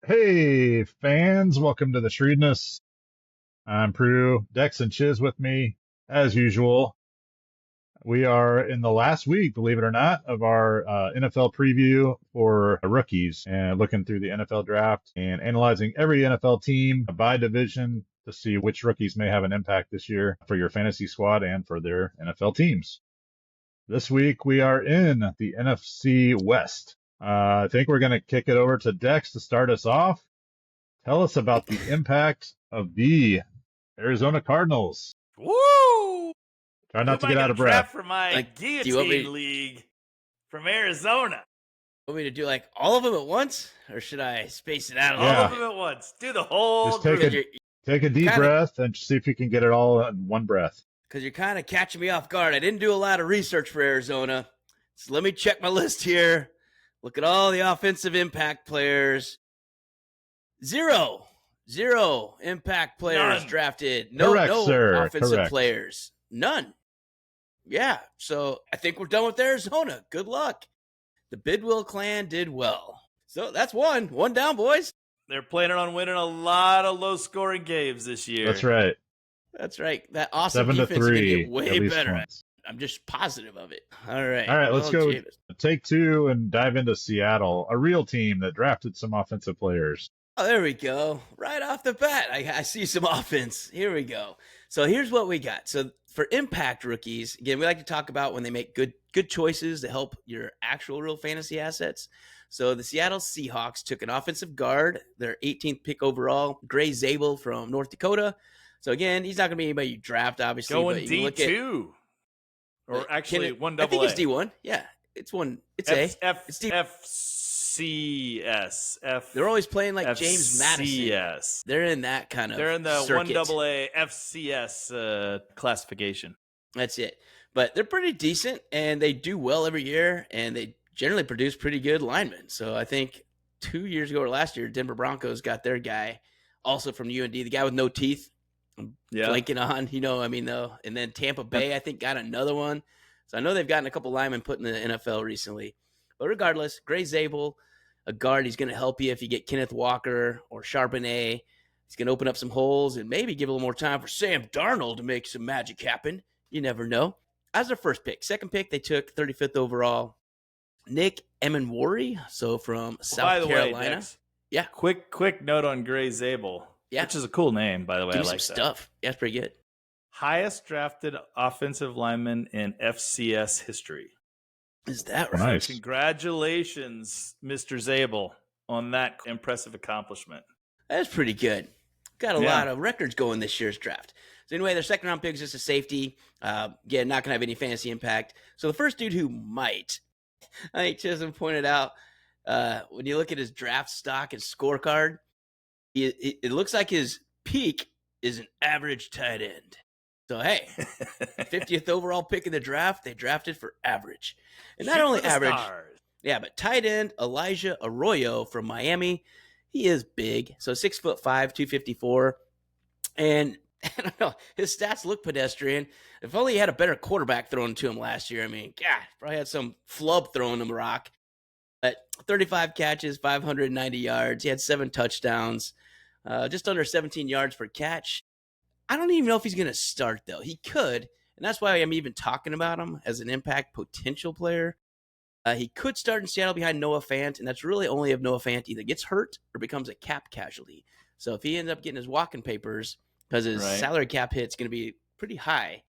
Hey, fans, welcome to the Shrewdness. I'm Prue, Dex and Chiz with me, as usual. We are in the last week, believe it or not, of our NFL preview for rookies and looking through the NFL draft and analyzing every NFL team by division to see which rookies may have an impact this year for your fantasy squad and for their NFL teams. This week, we are in the NFC West. I think we're going to kick it over to Dex to start us off. Tell us about the impact of the Arizona Cardinals. Woo! Try not to get out of breath. For my Guillotine league from Arizona. Want me to do like all of them at once, or should I space it out a All little? of them at once. Do the whole Just group. take a deep breath and see if you can get it all in one breath. Because you're kind of catching me off guard. I didn't do a lot of research for Arizona. So let me check my list here. Look at all the offensive impact players. Zero impact players drafted. No offensive players. None. Yeah, so I think we're done with Arizona. Good luck. The Bidwell clan did well. So that's one. One down, boys. They're planning on winning a lot of low-scoring games this year. That's right. That awesome 7-3, defense is going to get way better. Once. I'm just positive of it. All right. Let's go take two and dive into Seattle, a real team that drafted some offensive players. Oh, there we go. Right off the bat, I see some offense. Here we go. So here's what we got. So for impact rookies, again, we like to talk about when they make good choices to help your actual real fantasy assets. So the Seattle Seahawks took an offensive guard, their 18th pick overall, Gray Zabel from North Dakota. So again, he's not going to be anybody you draft, obviously. Going D2. Or actually, one double I think it's D1. Yeah, it's one. It's FCS. They're always playing like James Madison. FCS. They're in that kind of. They're in the circuit. 1AA FCS classification. That's it. But they're pretty decent, and they do well every year, and they generally produce pretty good linemen. So I think 2 years ago or last year, Denver Broncos got their guy, also from UND, the guy with no teeth. Blanking on, though. And then Tampa Bay, I think, got another one. So I know they've gotten a couple linemen put in the NFL recently. But regardless, Gray Zabel, a guard, he's going to help you if you get Kenneth Walker or Charbonnet. He's going to open up some holes and maybe give a little more time for Sam Darnold to make some magic happen. You never know. As their first pick. Second pick, they took 35th overall, Nick Emenwari, so from South Carolina. Way, Dex, yeah. Quick note on Gray Zabel. Yeah. Which is a cool name, by the way. Give I me like some that. stuff. Yeah, it's pretty good. Highest drafted offensive lineman in FCS history. Is that right? Nice. Congratulations, Mr. Zabel, on that impressive accomplishment. That's pretty good. Got a lot of records going this year's draft. So anyway, their second round pick is just a safety. Again, not going to have any fantasy impact. So the first dude who might, I think Chisholm pointed out, when you look at his draft stock and scorecard, it looks like his peak is an average tight end. So, hey, 50th overall pick in the draft, they drafted for average. And not only average, but tight end Elijah Arroyo from Miami, he is big. So 6'5", 254. And I don't know, his stats look pedestrian. If only he had a better quarterback thrown to him last year. I mean, God, probably had some flub throwing him a rock. But 35 catches, 590 yards. He had 7 touchdowns, just under 17 yards per catch. I don't even know if he's going to start, though. He could, and that's why I'm even talking about him as an impact potential player. He could start in Seattle behind Noah Fant, and that's really only if Noah Fant either gets hurt or becomes a cap casualty. So if he ends up getting his walking papers, because his salary cap hit's going to be pretty high,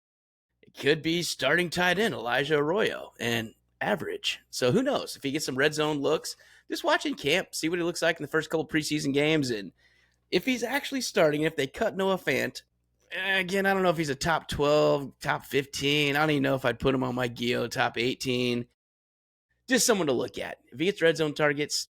it could be starting tight end Elijah Arroyo and average. So who knows? If he gets some red zone looks, just watch in camp, see what he looks like in the first couple preseason games, and if he's actually starting, if they cut Noah Fant, again, I don't know if he's a top 12, top 15. I don't even know if I'd put him on my Gio top 18. Just someone to look at. If he gets red zone targets,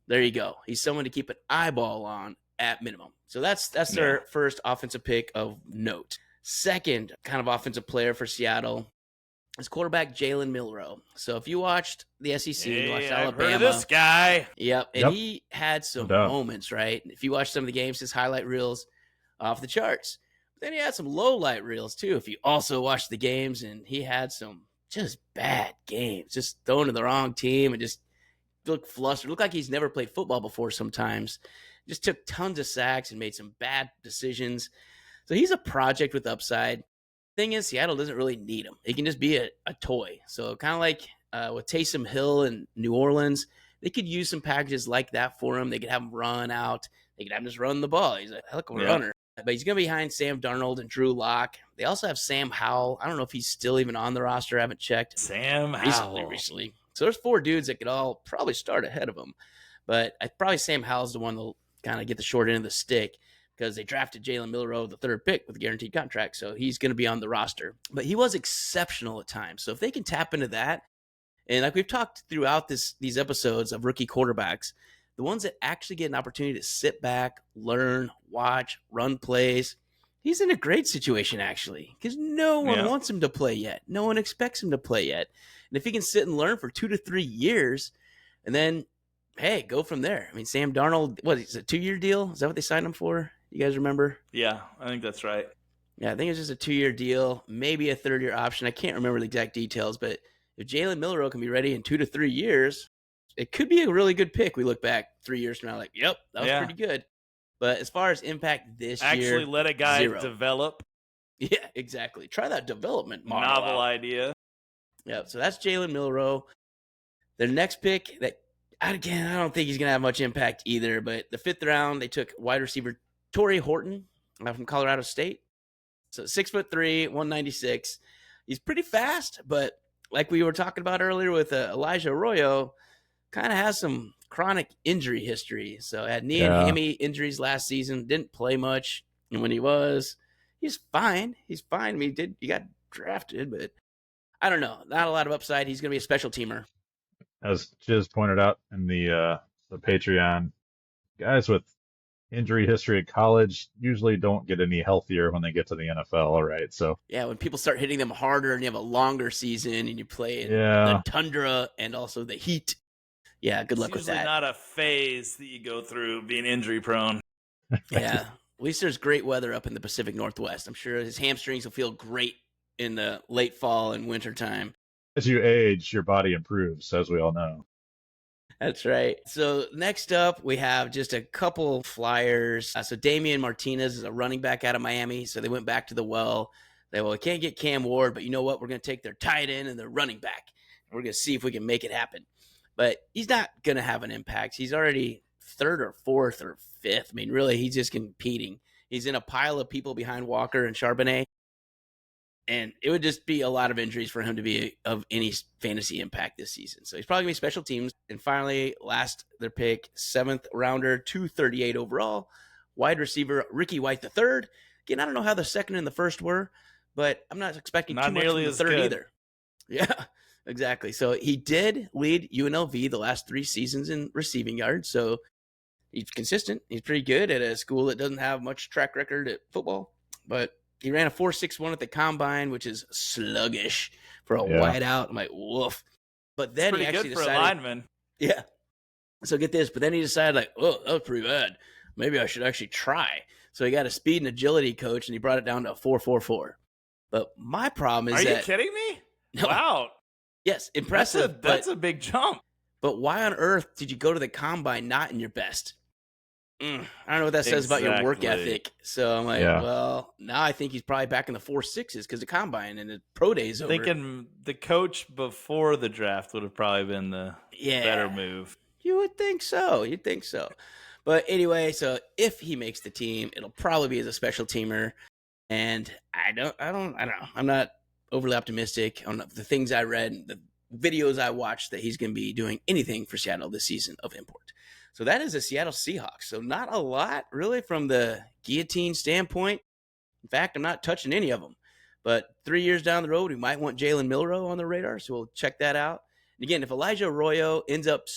there you go. He's someone to keep an eyeball on at minimum. So that's their first offensive pick of note. Second kind of offensive player for Seattle is quarterback Jalen Milroe. So if you watched the SEC, you watched Alabama. I've heard of this guy. Yep, and he had some moments, right? If you watch some of the games, his highlight reels off the charts. But then he had some low light reels too. If you also watched the games, and he had some just bad games, just throwing to the wrong team and just looked flustered. Looked like he's never played football before sometimes. Just took tons of sacks and made some bad decisions. So he's a project with upside. Thing is, Seattle doesn't really need him. He can just be a toy. So kind of like with Taysom Hill in New Orleans, they could use some packages like that for him. They could have him run out. They could have him just run the ball. He's a heck of a runner. But he's going to be behind Sam Darnold and Drew Lock. They also have Sam Howell. I don't know if he's still even on the roster. I haven't checked. Sam Howell. Recently. So there's 4 dudes that could all probably start ahead of him. But probably Sam Howell's the one that'll kind of get the short end of the stick because they drafted Jalen Milroe, the 3rd pick, with a guaranteed contract. So he's going to be on the roster. But he was exceptional at times. So if they can tap into that, and like we've talked throughout these episodes of rookie quarterbacks, the ones that actually get an opportunity to sit back, learn, watch, run plays, he's in a great situation, actually, because no one wants him to play yet. No one expects him to play yet. And if he can sit and learn for 2 to 3 years and then, hey, go from there. I mean, Sam Darnold, what is it, a 2-year deal? Is that what they signed him for? You guys remember? Yeah, I think that's right. Yeah, I think it's just a 2-year deal, maybe a 3rd-year option. I can't remember the exact details, but if Jalen Milroe can be ready in 2 to 3 years, it could be a really good pick. We look back 3 years from now, like, yep, that was pretty good. But as far as impact this year, actually let a guy 0. develop. Yeah, exactly. Try that development model. Novel idea. Yeah, so that's Jalen Milroe. Their next pick, that again, I don't think he's going to have much impact either, but the 5th round, they took wide receiver Torrey Horton from Colorado State. So 6'3", 196. He's pretty fast, but like we were talking about earlier with Elijah Arroyo, kind of has some chronic injury history. So had knee and hammy injuries last season, didn't play much. And when he was, he's fine. He's fine. I mean, he got drafted, but I don't know. Not a lot of upside. He's going to be a special teamer. As Chiz pointed out in the Patreon, guys with injury history at college usually don't get any healthier when they get to the NFL, right? So yeah, when people start hitting them harder and you have a longer season and you play in the tundra and also the heat, yeah, good luck with that. It's usually not a phase that you go through being injury prone. Yeah, at least there's great weather up in the Pacific Northwest. I'm sure his hamstrings will feel great in the late fall and winter time. As you age, your body improves, as we all know. That's right. So next up, we have just a couple flyers. So Damian Martinez is a running back out of Miami. So they went back to the well. We can't get Cam Ward, but you know what? We're going to take their tight end and their running back. And we're going to see if we can make it happen. But he's not going to have an impact. He's already 3rd or 4th or 5th. I mean, really, he's just competing. He's in a pile of people behind Walker and Charbonnet. And it would just be a lot of injuries for him to be of any fantasy impact this season. So he's probably going to be special teams. And finally, their pick, 7th rounder, 238 overall, wide receiver Ricky White III. Again, I don't know how the 2nd and the 1st were, but I'm not expecting too much from the 3rd either. Yeah, exactly. So he did lead UNLV the last 3 seasons in receiving yards. So he's consistent. He's pretty good at a school that doesn't have much track record at football, but he ran a 4.61 at the combine, which is sluggish for a wideout. I'm like, woof. But then he actually decided, for a lineman. Yeah. So get this. But then he decided, like, oh, that was pretty bad. Maybe I should actually try. So he got a speed and agility coach, and he brought it down to a 4.44. But my problem is Are you kidding me? No. Wow. Yes, impressive. That's a big jump. But why on earth did you go to the combine not in your best? I don't know what that says about your work ethic. So I'm like, well, now I think he's probably back in the 4.6s because the combine and the pro day's over. Thinking the coach before the draft would have probably been the better move. You would think so. You'd think so. But anyway, so if he makes the team, it'll probably be as a special teamer. And I don't know. I'm not overly optimistic on the things I read, the videos I watched that he's going to be doing anything for Seattle this season of import. So that is the Seattle Seahawks. So not a lot really from the Guillotine standpoint. In fact, I'm not touching any of them. But 3 years down the road, we might want Jalen Milroe on the radar. So we'll check that out. And again, if Elijah Arroyo ends up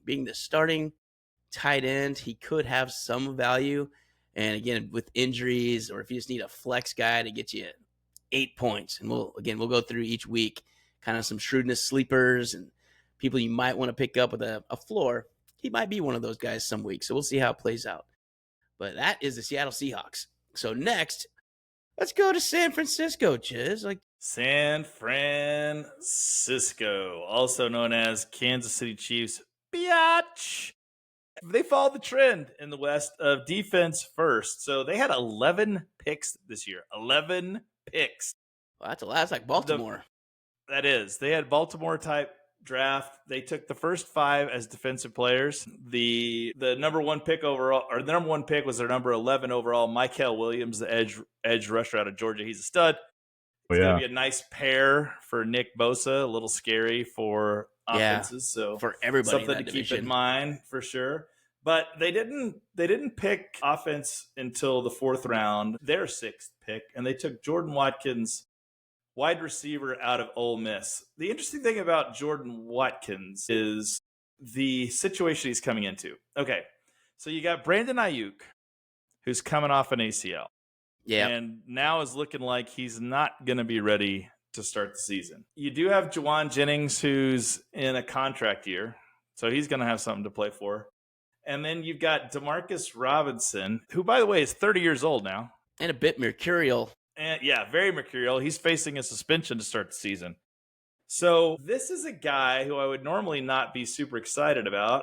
being the starting tight end, he could have some value. And again, with injuries, or if you just need a flex guy to get you 8 points. And we'll go through each week, kind of some shrewdness sleepers and people you might want to pick up with a floor. He might be one of those guys some weeks. So we'll see how it plays out. But that is the Seattle Seahawks. So next, let's go to San Francisco, Chiz. San Francisco, also known as Kansas City Chiefs, Biatch. They followed the trend in the West of defense first. So they had 11 picks this year. 11 picks. Well, that's a lot. That's like Baltimore. That is. They had Baltimore-type draft. They took the first 5 as defensive players. The number 1 pick overall, or the number 1 pick was their number 11 overall, Mykel Williams, the edge rusher out of Georgia. He's a stud. It's going to be a nice pair for Nick Bosa. A little scary for offenses. So for everybody, something to keep in mind for sure. But they didn't pick offense until the 4th round, their 6th pick, and they took Jordan Watkins, wide receiver out of Ole Miss. The interesting thing about Jordan Watkins is the situation he's coming into. Okay, so you got Brandon Ayuk, who's coming off an ACL. Yeah. And now is looking like he's not going to be ready to start the season. You do have Juwan Jennings, who's in a contract year, so he's going to have something to play for. And then you've got Demarcus Robinson, who, by the way, is 30 years old now. And a bit mercurial. And yeah, very mercurial. He's facing a suspension to start the season. So this is a guy who I would normally not be super excited about.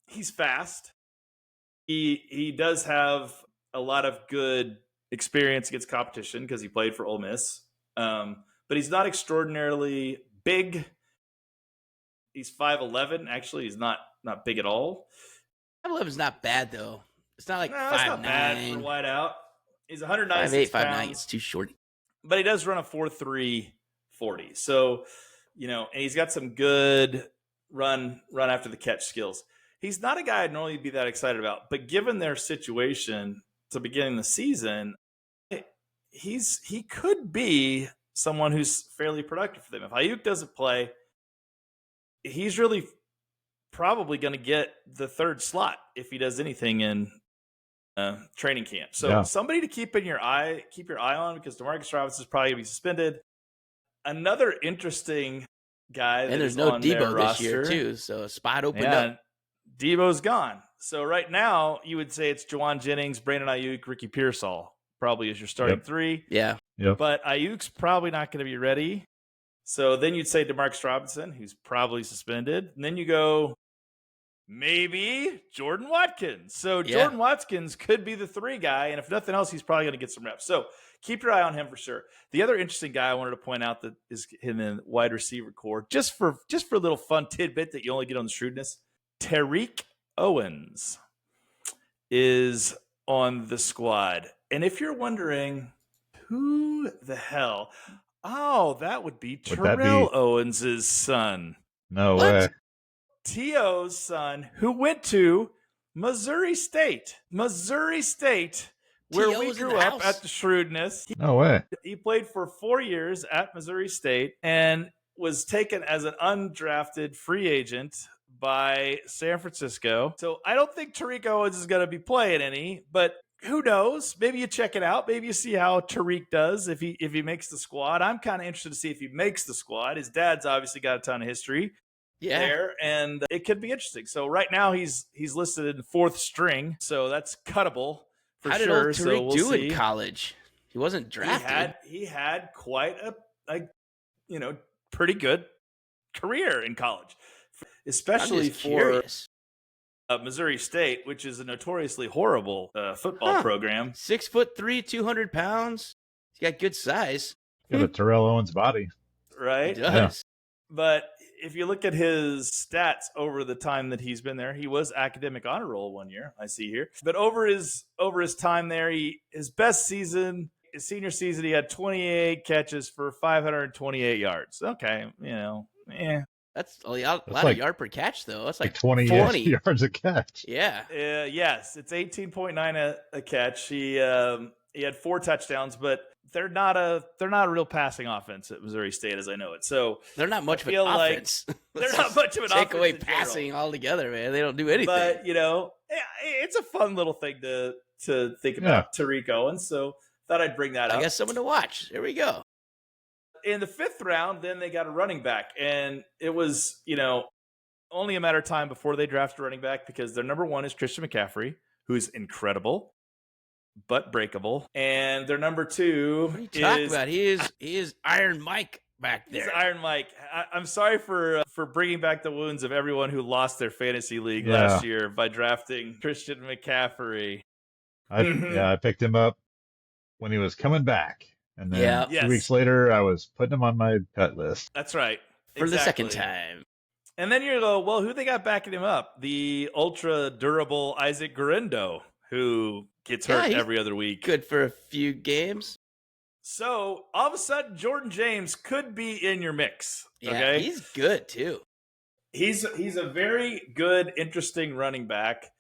He's fast. He does have a lot of good experience against competition because he played for Ole Miss. But he's not extraordinarily big. He's 5'11". Actually, he's not big at all. 5'11" is not bad, though. It's not like 5'9". It's not bad for wide out. He's 196 5'8", pounds. 5'9". It's too short. But he does run a 4.3 40. So, and he's got some good run after the catch skills. He's not a guy I'd normally be that excited about. But given their situation to beginning the season, he could be someone who's fairly productive for them. If Ayuk doesn't play, he's really probably going to get the 3rd slot if he does anything in training camp. So somebody to keep your eye on, because Demarcus Robinson is probably going to be suspended. Another interesting guy, and there's no Debo this year too, so a spot opened up. Debo's gone. So right now you would say it's Juwan Jennings, Brandon Ayuk, Ricky Pearsall probably is your starting 3. Yeah. Yep. But Ayuk's probably not going to be ready. So then you'd say Demarcus Robinson, who's probably suspended. And then you go, maybe Jordan Watkins. So Jordan Watkins could be the 3 guy. And if nothing else, he's probably going to get some reps. So keep your eye on him for sure. The other interesting guy I wanted to point out that is in the wide receiver core, just for a little fun tidbit that you only get on the Shrewdness, Tariq Owens is on the squad. And if you're wondering who the hell, that would be Terrell Owens' son. No way. T.O.'s son, who went to Missouri State. Missouri State, where we grew up at the Shrewdness. No way. He played for 4 years at Missouri State and was taken as an undrafted free agent by San Francisco. So I don't think Tariq Owens is going to be playing any, but who knows? Maybe you check it out. Maybe you see how Tariq does if he makes the squad. I'm kind of interested to see if he makes the squad. His dad's obviously got a ton of history there, and it could be interesting. So right now he's listed in 4th string, so that's cuttable for sure. How did old Tariq do see. in college? He wasn't drafted. He had quite a pretty good career in college, especially for Missouri State, which is a notoriously horrible football program. 6'3", 200 pounds. He's got good size. Got a Terrell Owens body, right? He does. But if you look at his stats over the time that he's been there, he was academic honor roll 1 year, I see here. But over his time there, his best season, his senior season, he had 28 catches for 528 yards. Okay, That's a lot of yard per catch, though. That's like 20 yards a catch. Yeah. Yes, it's 18.9 a catch. He had 4 touchdowns, but they're not a real passing offense at Missouri State, as I know it. So they're not much of an offense. They're not much of an offense. Take away passing altogether, man. They don't do anything. But it's a fun little thing to think about Tariq Owens. So thought I'd bring that up. I guess someone to watch. There we go. In the 5th round, then they got a running back, and it was only a matter of time before they drafted a running back because their number 1 is Christian McCaffrey, who's incredible but breakable, and their number 2 what are you talking about? He is Iron Mike back there. He's Iron Mike. I'm sorry for bringing back the wounds of everyone who lost their fantasy league last year by drafting Christian McCaffrey. I picked him up when he was coming back. And then 2 weeks later, I was putting him on my cut list. That's right. For the second time. And then you go, well, who they got backing him up? The ultra durable Isaac Guerendo, who gets hurt every other week. Good for a few games. So all of a sudden, Jordan James could be in your mix. Okay, he's good too. He's a very good, interesting running back.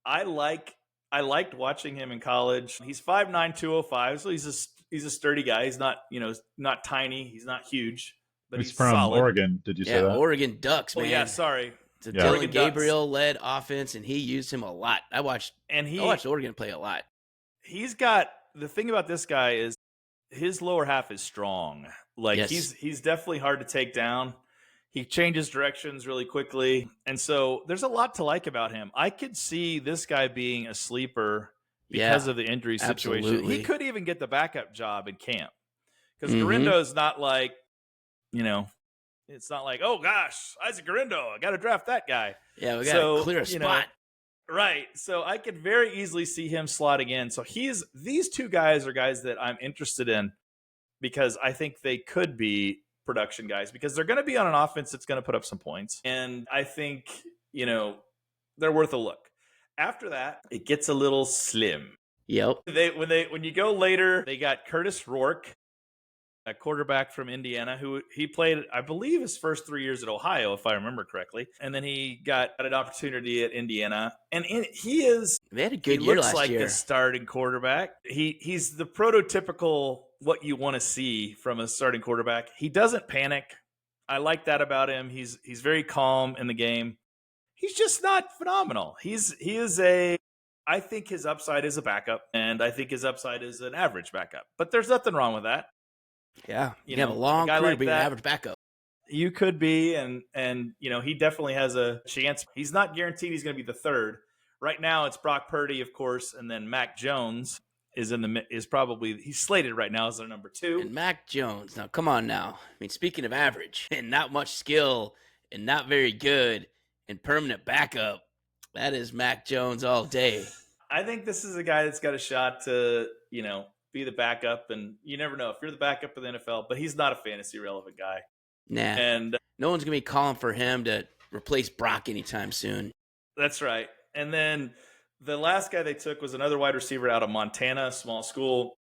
I liked watching him in college. He's 5'9", 205, so he's a sturdy guy. He's not not tiny. He's not huge, but he's from solid. Oregon. Did you say that? Oregon Ducks, man. Oh yeah, sorry. It's a Dylan Gabriel-led offense, and he used him a lot. I watched Oregon play a lot. He's got the thing about this guy is his lower half is strong. Like he's definitely hard to take down. He changes directions really quickly. And so there's a lot to like about him. I could see this guy being a sleeper because of the injury situation. Absolutely. He could even get the backup job in camp. Because Guerendo is not like, it's not like, oh gosh, Isaac Guerendo, I got to draft that guy. Yeah, we got to clear a spot. Right. So I could very easily see him slotting in. So these two guys are guys that I'm interested in because I think they could be production guys because they're going to be on an offense that's going to put up some points. And I think, they're worth a look. After that, it gets a little slim. Yep. When you go later, they got Curtis Rourke, a quarterback from Indiana, who he played, I believe, his first 3 years at Ohio, if I remember correctly. And then he got an opportunity at Indiana. And he had a good year looks last year. Like a starting quarterback. He's the prototypical what you want to see from a starting quarterback. He doesn't panic. I like that about him. He's very calm in the game. He's just not phenomenal. I think his upside is a backup, and I think his upside is an average backup. But there's nothing wrong with that. Yeah, you have a long career to be an average backup. You could be, and he definitely has a chance. He's not guaranteed he's going to be the third. Right now, it's Brock Purdy, of course, and then Mac Jones is probably he's slated right now as their number 2. And Mac Jones, now come on now. I mean, speaking of average and not much skill and not very good and permanent backup, that is Mac Jones all day. I think this is a guy that's got a shot to be the backup, and you never know if you're the backup in the NFL, but he's not a fantasy relevant guy. Nah. And no one's going to be calling for him to replace Brock anytime soon. That's right. And then the last guy they took was another wide receiver out of Montana, small school.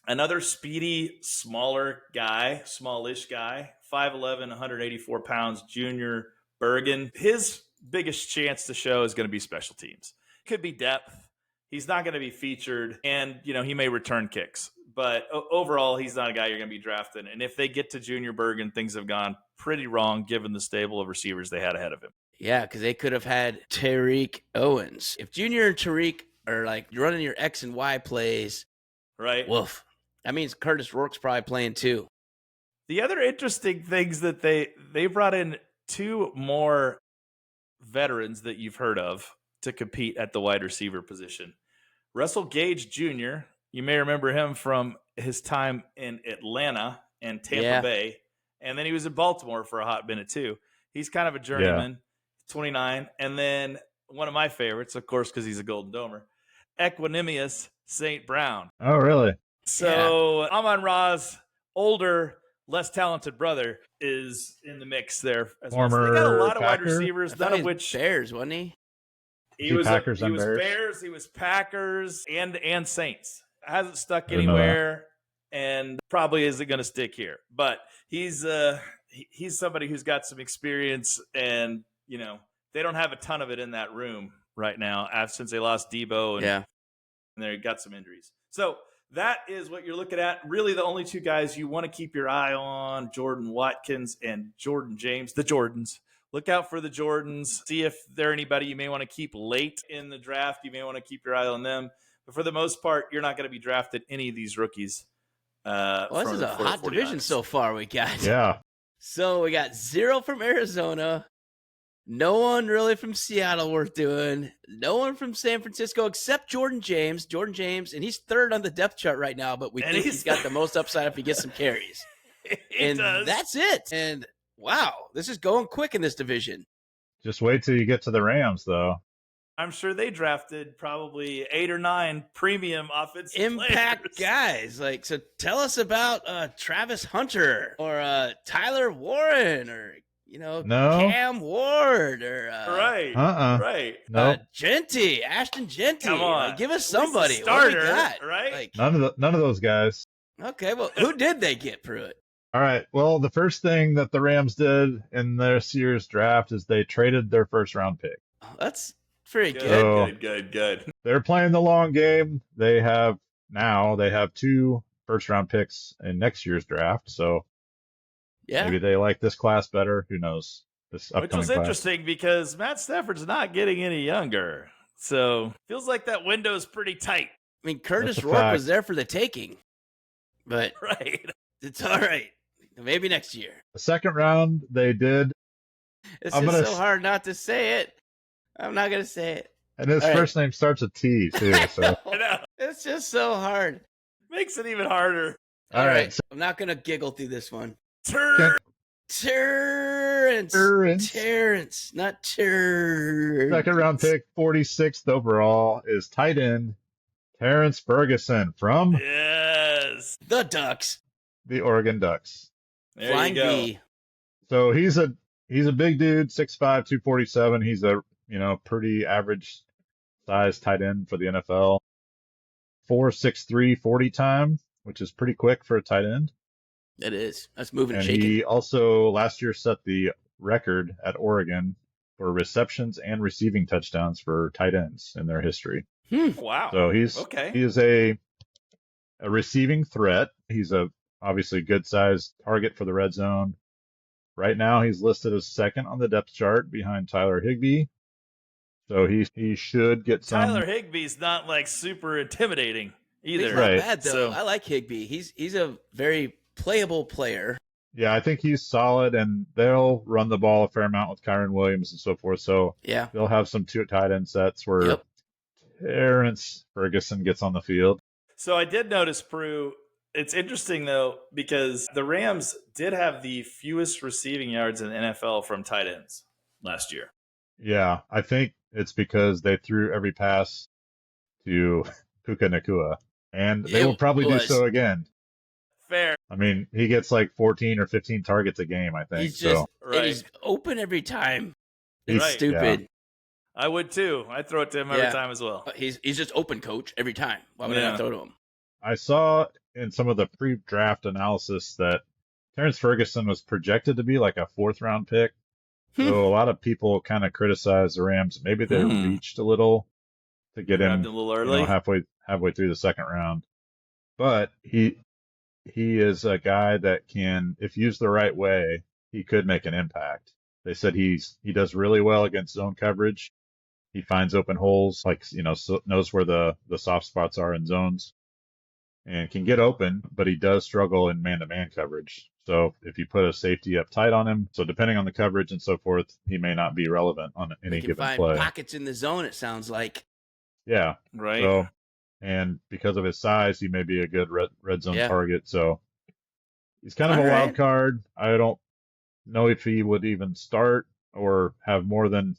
Another speedy, smallish guy, 5'11", 184 pounds, Junior Bergen. His biggest chance to show is going to be special teams. Could be depth. He's not going to be featured, and, he may return kicks. But overall, he's not a guy you're going to be drafting. And if they get to Junior Bergen, things have gone pretty wrong given the stable of receivers they had ahead of him. Yeah, because they could have had Tariq Owens. If Junior and Tariq are, running your X and Y plays, right? Woof. That means Curtis Rourke's probably playing too. The other interesting things that they brought in 2 more veterans that you've heard of to compete at the wide receiver position. Russell Gage Jr., you may remember him from his time in Atlanta and Tampa Bay, and then he was in Baltimore for a hot minute too. He's kind of a journeyman, 29. And then one of my favorites, of course, because he's a Golden Domer, Equanimous St. Brown. Oh, really? So Amon-Ra's older, less talented brother is in the mix there. Former so they got a lot of Packer? wide receivers, none of which Bears, wasn't he? He was Packers, Bears, he was Packers, and Saints. Hasn't stuck anywhere, and probably isn't going to stick here. But he's somebody who's got some experience, and they don't have a ton of it in that room right now since they lost Debo, and they got some injuries. So that is what you're looking at. Really, the only 2 guys you want to keep your eye on: Jordan Watkins and Jordan James, the Jordans. Look out for the Jordans. See if they're anybody you may want to keep late in the draft. You may want to keep your eye on them. But for the most part, you're not going to be drafted any of these rookies. This is a hot division so far we got. Yeah. So we got 0 from Arizona. No one really from Seattle worth doing. No one from San Francisco except Jordan James. And he's 3rd on the depth chart right now, but we think he's got the most upside if he gets some carries. And that's it. And wow, this is going quick in this division. Just wait till you get to the Rams, though. I'm sure they drafted probably 8 or 9 premium offensive impact players. Guys. So tell us about Travis Hunter or Tyler Warren or Cam Ward or right. No. Ashton Genty. Come on, give us somebody. Starter, what do we got? Right? None of those guys. Okay, well, who did they get, Pruitt? All right. Well, the first thing that the Rams did in this year's draft is they traded their first round pick. Oh, that's pretty good. Good. They're playing the long game. They have 2 first round picks in next year's draft. So maybe they like this class better. Who knows? Which was interesting because Matt Stafford's not getting any younger. So feels like that window's pretty tight. I mean, Curtis Rourke was there for the taking. But it's all right. Maybe next year. The second round, they did. It's so hard not to say it. I'm not going to say it. And his first name starts with T, too. So. I know. It's just so hard. Makes it even harder. All right. So I'm not going to giggle through this one. Terrence. Not Terrence. Second round pick, 46th overall, is tight end Terrence Ferguson from the Ducks. The Oregon Ducks. There Flying you go. V. So he's a big dude, 6'5", 247. He's a pretty average size tight end for the NFL. 4.63 40 time, which is pretty quick for a tight end. It is. That's moving and shaking. He also last year set the record at Oregon for receptions and receiving touchdowns for tight ends in their history. Wow. So he is a receiving threat. He's obviously good sized target for the red zone. Right now he's listed as second on the depth chart behind Tyler Higbee. So he should get some. Tyler Higbee's not like super intimidating either. He's not bad though. I like Higbee. He's a very playable player. Yeah, I think he's solid, and they'll run the ball a fair amount with Kyron Williams and so forth. So they'll have some 2 tight end sets where Terrence Ferguson gets on the field. So I did notice, Prue, it's interesting though, because the Rams did have the fewest receiving yards in the NFL from tight ends last year. Yeah, I think it's because they threw every pass to Puka Nacua, and they will probably do so again. Fair. I mean, he gets like 14 or 15 targets a game, I think. He's open every time. It's stupid. Yeah. I would too. I'd throw it to him every time as well. He's just open, coach, every time. Why would I not throw to him? I saw in some of the pre-draft analysis that Terrence Ferguson was projected to be like a 4th round pick. So a lot of people kind of criticize the Rams. Maybe they reached a little to get him a little early. Halfway through the second round. But he is a guy that can, if used the right way, he could make an impact. They said he does really well against zone coverage. He finds open holes, knows where the soft spots are in zones, and can get open, but he does struggle in man-to-man coverage. So if you put a safety up tight on him, so depending on the coverage and so forth, he may not be relevant on any given play. He can find pockets in the zone, it sounds like. Yeah. Right. So, and because of his size, he may be a good red zone target. So he's kind of a wild card. I don't know if he would even start or have more than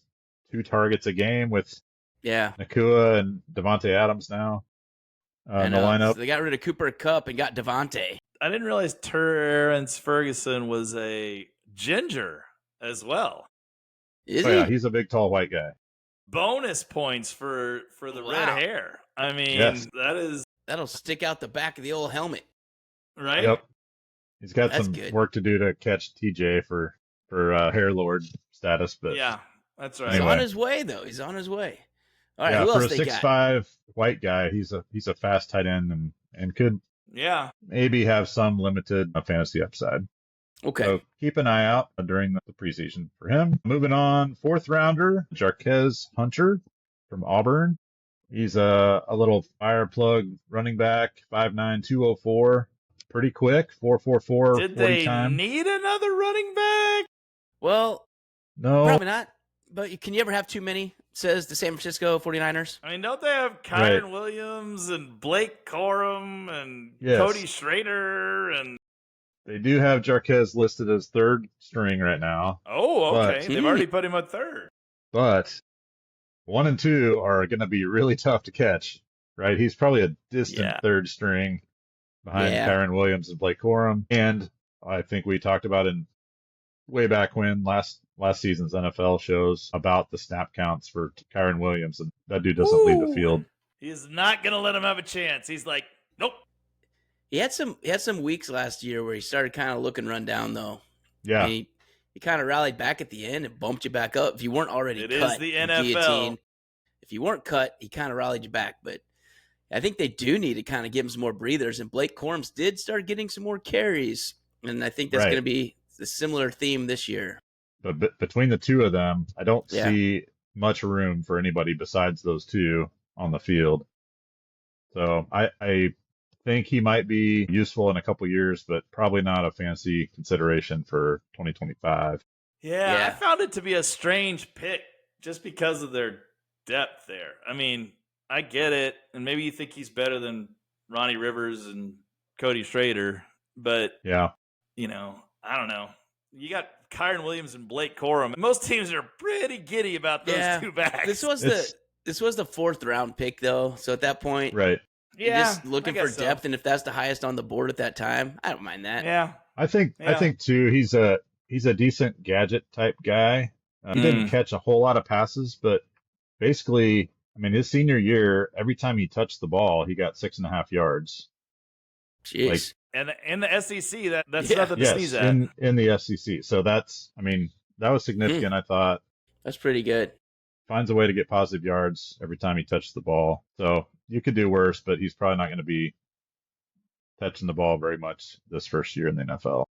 2 targets a game with Nacua and Devontae Adams now in the lineup. So they got rid of Cooper Kupp and got Devontae. I didn't realize Terrence Ferguson was a ginger as well. Is he? Yeah, he's a big, tall, white guy. Bonus points for the red hair. I mean, that'll stick out the back of the old helmet, right? Yep. He's got some work to do to catch TJ for hair lord status, but that's right. He's on his way though. He's on his way. All right, who for else a they 6'5" white guy, he's a fast tight end and could maybe have some limited fantasy upside. Okay. So keep an eye out during the preseason for him. Moving on, 4th rounder, Jarquez Hunter from Auburn. He's a little fire plug running back, 5'9", 204. Pretty quick, 4.44 Did 40 they time. need another running back? Well, no. Probably not. But can you ever have too many, says the San Francisco 49ers? I mean, don't they have Kyron Williams and Blake Corum and Cody Schrader and They do have Jarquez listed as third string right now. Oh, okay. But, They've already put him at third. But 1 and 2 are going to be really tough to catch, right? He's probably a distant third string behind Kyren Williams and Blake Corum. And I think we talked about in way back when last season's NFL shows about the snap counts for Kyren Williams, and that dude doesn't leave the field. He's not going to let him have a chance. He's like, nope. He had some weeks last year where he started kind of looking run down, though. Yeah. He kind of rallied back at the end and bumped you back up. If you weren't already cut, it is the NFL. Guillotine, if you weren't cut, he kind of rallied you back. But I think they do need to kind of give him some more breathers. And Blake Corums did start getting some more carries. And I think that's going to be a similar theme this year. But between the two of them, I don't see much room for anybody besides those two on the field. So I think he might be useful in a couple years, but probably not a fantasy consideration for 2025. Yeah, I found it to be a strange pick just because of their depth there. I mean, I get it, and maybe you think he's better than Ronnie Rivers and Cody Schrader, but I don't know. You got Kyren Williams and Blake Corum. Most teams are pretty giddy about those two backs. This was the 4th round pick, though. So at that point, right? Yeah, just looking for depth, and if that's the highest on the board at that time, I don't mind that. Yeah, I think too. He's a decent gadget type guy. He didn't catch a whole lot of passes, but basically, I mean, his senior year, every time he touched the ball, he got 6.5 yards. Jeez. And in the SEC, that's nothing to sneeze at. in the SEC. So that was significant. I thought that's pretty good. Finds a way to get positive yards every time he touches the ball. So you could do worse, but he's probably not going to be touching the ball very much this first year in the NFL.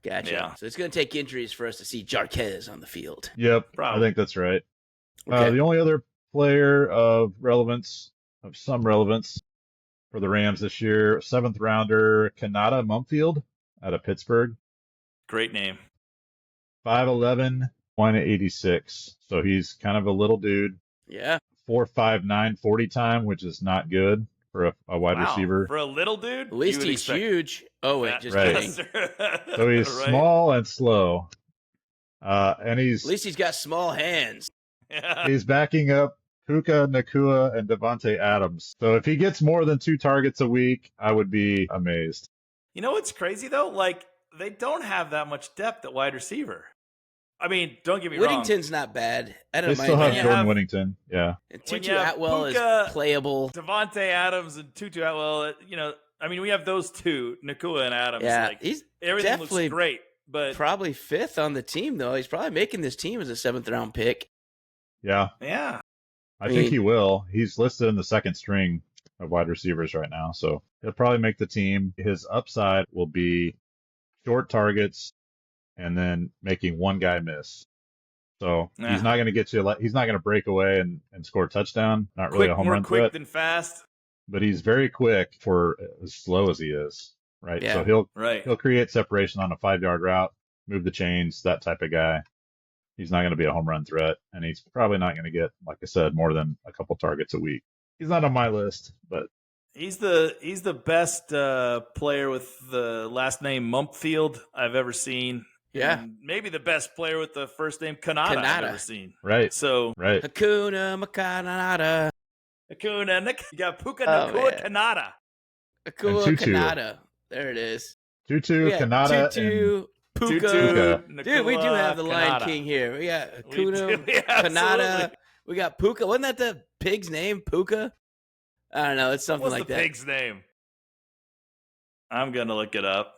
Gotcha. Yeah. So it's going to take injuries for us to see Jarquez on the field. Yep, probably. I think that's right. Okay. The only other player of some relevance for the Rams this year, 7th rounder, Kanata Mumfield out of Pittsburgh. Great name. 5'11", 186. So he's kind of a little dude. Yeah. 4.59 40 time, which is not good for a wide receiver. For a little dude? At least he's huge. Oh, wait, just kidding. So he's small and slow. And at least he's got small hands. He's backing up Puka Nacua and Devontae Adams. So if he gets more than 2 targets a week, I would be amazed. You know what's crazy, though? Like, they don't have that much depth at wide receiver. I mean, don't get me wrong. Whittington's not bad. I don't mind. They still have Jordan Whittington. Yeah. And Tutu Atwell is playable. Devontae Adams and Tutu Atwell, I mean, we have those two, Nacua and Adams. Yeah, like, he's everything looks great. But probably 5th on the team, though. He's probably making this team as a 7th round pick. Yeah. Yeah. I think he will. He's listed in the 2nd string of wide receivers right now, so he'll probably make the team. His upside will be short targets and then making one guy miss. So he's not going to get you. He's not going to break away and score a touchdown. Not really a home run threat. More quick than fast. But he's very quick for as slow as he is. Right. Yeah. So he'll create separation on a 5-yard route, move the chains, that type of guy. He's not going to be a home run threat, and he's probably not going to get, like I said, more than a couple targets a week. He's not on my list, but he's the best player with the last name Mumpfield I've ever seen. Yeah, and maybe the best player with the first name Kanata I've ever seen. Right. So Hakuna Makanata. Hakuna. You got Puka Nacua Kanata. Hakuna Kanata. There it is. Tutu Kanata. Tutu. Puka. Dude, we do have the Lion King here. We got Hakuna, Kanata. We got Puka. Wasn't that the pig's name? Puka? I don't know. It's something like that. What's the pig's name? I'm going to look it up.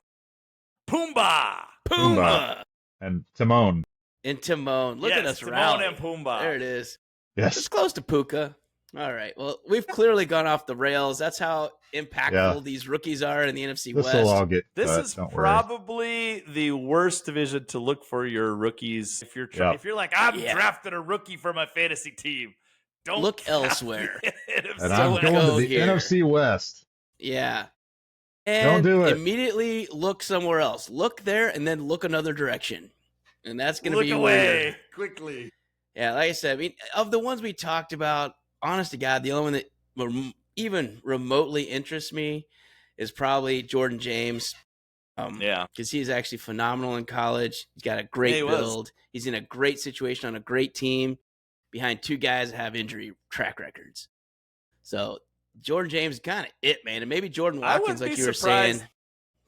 Pumbaa. Pumbaa. And Timon. Look at us rally. Timon and Pumbaa. There it is. Yes. It's close to Puka. All right. Well, we've clearly gone off the rails. That's how impactful these rookies are in the NFC West. This is probably the worst division to look for your rookies. If you're like, I'm drafting a rookie for my fantasy team, don't look elsewhere. And I'm going to the NFC West. Yeah. And don't do it. Immediately look somewhere else. Look there and then look another direction. And that's going to be away weird. Quickly. Yeah, like I said, I mean, of the ones we talked about, honest to God, the only one that even remotely interests me is probably Jordan James. Because he's actually phenomenal in college. He's got a great build. He's in a great situation on a great team behind two guys that have injury track records. So Jordan James is kind of it, man. And maybe Jordan Watkins, like you were saying,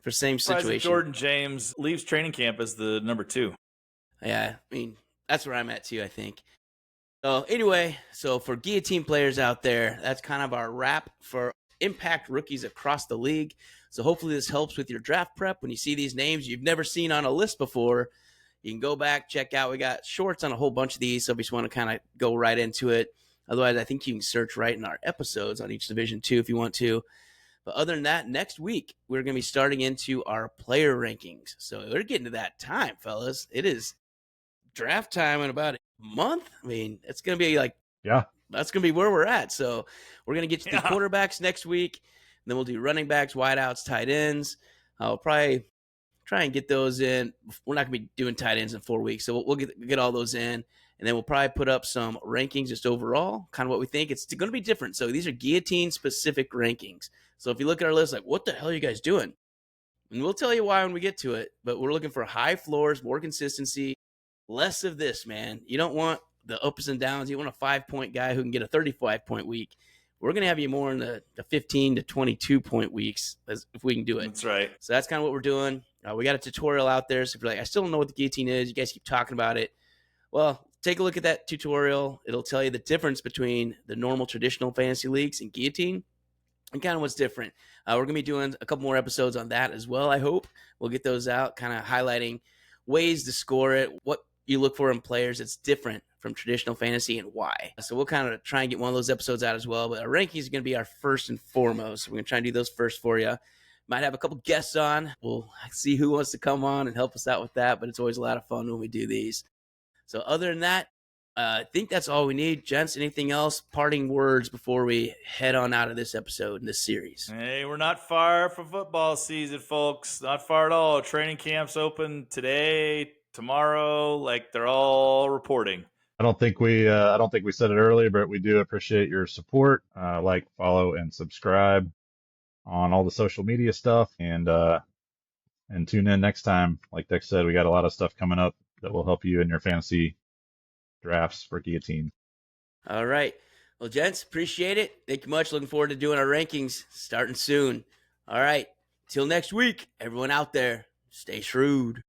for same situation. Jordan James leaves training camp as the number 2. Yeah, I mean, that's where I'm at too, I think. So anyway, so for Guillotine players out there, that's kind of our wrap for impact rookies across the league. So hopefully this helps with your draft prep. When you see these names you've never seen on a list before, you can go back, check out. We got shorts on a whole bunch of these, so if you just want to kind of go right into it. Otherwise, I think you can search right in our episodes on each division too if you want to. But other than that, next week, we're going to be starting into our player rankings. So we're getting to that time, fellas. It is draft time in about a month. I mean, it's going to be like, yeah, that's going to be where we're at. So we're going to get to the quarterbacks next week. Then we'll do running backs, wideouts, tight ends. I'll probably try and get those in. We're not going to be doing tight ends in 4 weeks. So we'll get all those in. And then we'll probably put up some rankings just overall, kind of what we think. It's going to be different. So these are Guillotine-specific rankings. So if you look at our list, like, what the hell are you guys doing? And we'll tell you why when we get to it. But we're looking for high floors, more consistency, less of this, man. You don't want the ups and downs. You want a 5-point guy who can get a 35-point week. We're going to have you more in the 15 to 22-point weeks if we can do it. That's right. So that's kind of what we're doing. We got a tutorial out there. So if you're like, I still don't know what the Guillotine is, you guys keep talking about it. Well, take a look at that tutorial. It'll tell you the difference between the normal traditional fantasy leagues and Guillotine and kind of what's different. We're going to be doing a couple more episodes on that as well, I hope. We'll get those out, kind of highlighting ways to score it, what you look for in players that's different from traditional fantasy and why. So we'll kind of try and get one of those episodes out as well. But our rankings are going to be our first and foremost. We're going to try and do those first for you. Might have a couple guests on. We'll see who wants to come on and help us out with that. But it's always a lot of fun when we do these. So other than that, I think that's all we need. Gents, anything else? Parting words before we head on out of this episode in this series. Hey, we're not far from football season, folks. Not far at all. Training camps open today, tomorrow. Like, they're all reporting. I don't think we said it earlier, but we do appreciate your support. Like, follow, and subscribe on all the social media stuff, and tune in next time. Like Dex said, we got a lot of stuff coming up that will help you in your fantasy drafts for Guillotine. All right. Well, gents, appreciate it. Thank you much. Looking forward to doing our rankings starting soon. All right. Till next week, everyone out there, stay shrewd.